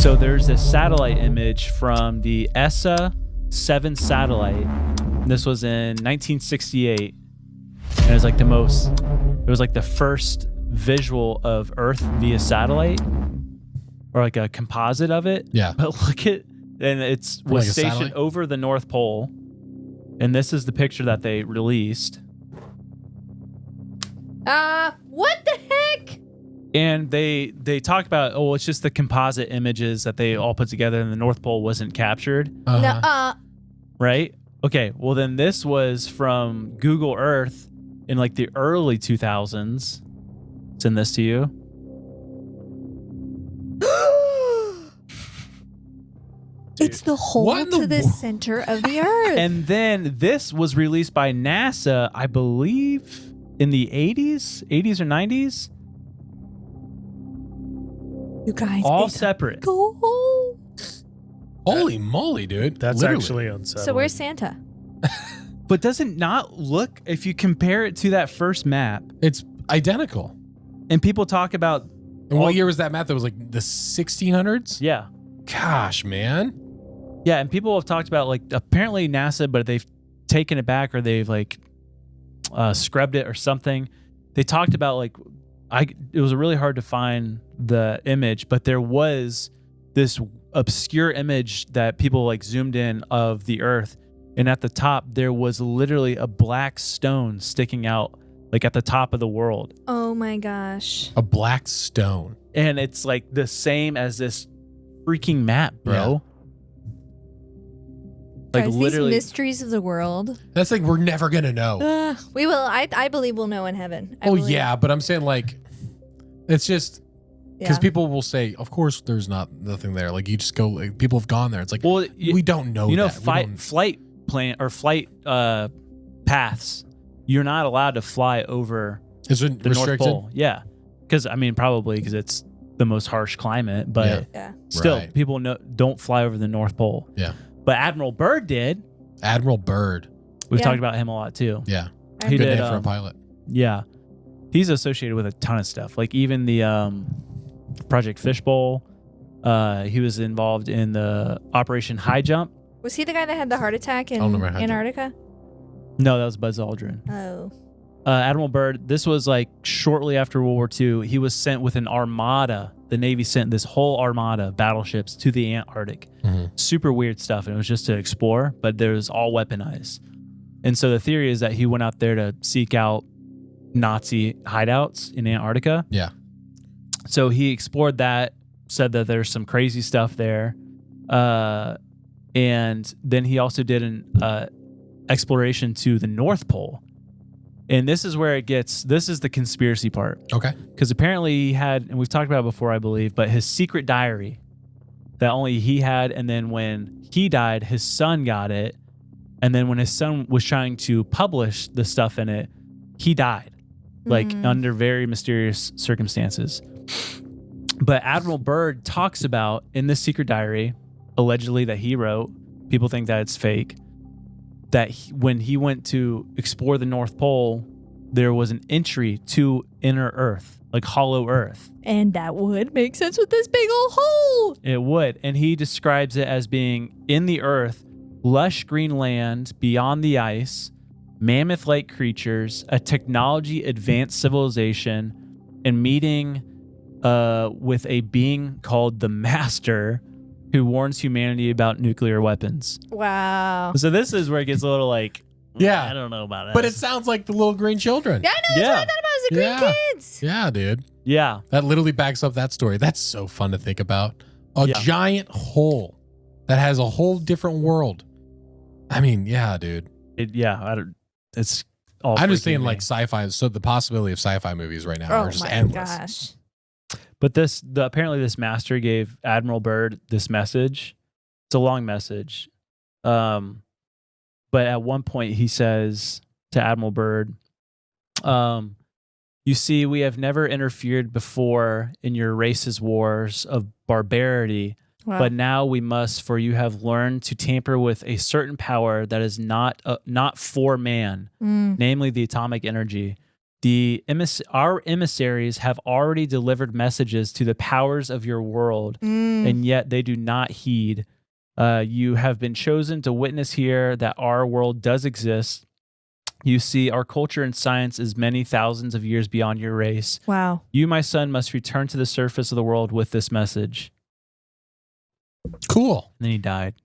So there's a satellite image from the ESA 7 satellite. This was in 1968. And it was like the first visual of Earth via satellite, or like a composite of it. Yeah. But look at, and was like a stationed satellite? over the North Pole. And this is the picture that they released. What the heck? And they talk about, it's just the composite images that they all put together, and the North Pole wasn't captured, right? Okay, well then this was from Google Earth in like the early 2000s. Send this to you. It's the hole what in to the the center of the Earth. And then this was released by NASA, I believe, in the 80s or 90s. You guys, All it's a separate. goal. Holy moly, dude. That's Literally. actually unsettling. So where's Santa? But does it not look, if you compare it to that first map, It's identical. and people talk about, And what year was that map? That was like the 1600s? yeah. Gosh, man. Yeah, and people have talked about like apparently NASA, but they've taken it back or they've like scrubbed it or something. They talked about like it was really hard to find the image, but there was this obscure image that people like zoomed in of the Earth, and at the top there was literally a black stone sticking out like at the top of the world, Oh my gosh. A black stone. and it's like the same as this freaking map, bro. Like Guys, literally. these mysteries of the world. That's like we're never going to know. We will. I believe we'll know in heaven. I Oh, believe. yeah. But I'm saying like, it's just because Yeah. people will say, of course, there's nothing there. Like you just go, like, people have gone there. It's like, Well, we don't know. you know, that. We don't- flight plan or flight paths. You're not allowed to fly over Is it the restricted? North Pole. Yeah, because I mean, probably because it's the most harsh climate. But Yeah. still, Right. people don't fly over the North Pole. Yeah. But Admiral Byrd did. Admiral Byrd. We've Yeah. talked about him a lot too. Yeah. He Good did. name for a pilot. Yeah, he's associated with a ton of stuff. Like even the Project Fishbowl. He was involved in the Operation High Jump. Was he the guy that had the heart attack in I'll never have Antarctica? No, that was Buzz Aldrin. Oh. Admiral Byrd, this was like shortly after World War II. He was sent with an armada. The Navy sent this whole armada of battleships to the Antarctic. Mhm. Super weird stuff. And it was just to explore, but there was all weaponized. And so the theory is that he went out there to seek out Nazi hideouts in Antarctica. Yeah. So he explored that, said that there's some crazy stuff there. And then he also did an exploration to the North Pole. And this is where this is the conspiracy part. Okay. Because apparently he had, and we've talked about it before, I believe, but his secret diary that only he had. And then when he died, his son got it. And then when his son was trying to publish the stuff in it, he died, like under very mysterious circumstances. But Admiral Byrd talks about in this secret diary, allegedly that he wrote, people think that it's fake, that when he went to explore the North Pole, there was an entry to inner Earth, like hollow Earth. And that would make sense with this big old hole. It would. And he describes it as being in the Earth, lush green land beyond the ice, mammoth-like creatures, a technology advanced civilization, and meeting with a being called the Master, who warns humanity about nuclear weapons. Wow. So this is where it gets a little like, Yeah. I don't know about it. But it sounds like the little green children. Yeah, I know. That's Yeah. what I thought about as the green Yeah. kids. Yeah, dude. Yeah. That literally backs up that story. That's so fun to think about. A Yeah. giant hole that has a whole different world. I mean, yeah, dude. It's all I'm just freaking saying me. like sci-fi. So the possibility of sci-fi movies right now Oh are just my endless. gosh. But apparently this master gave Admiral Byrd this message. It's a long message. But at one point he says to Admiral Byrd, you see, we have never interfered before in your race's wars of barbarity, Wow. but now we must, for you have learned to tamper with a certain power that is not for man, namely the atomic energy. Our emissaries have already delivered messages to the powers of your world, and yet they do not heed. You have been chosen to witness here that our world does exist. You see, our culture and science is many thousands of years beyond your race. Wow. You, my son, must return to the surface of the world with this message. Cool. And then he died.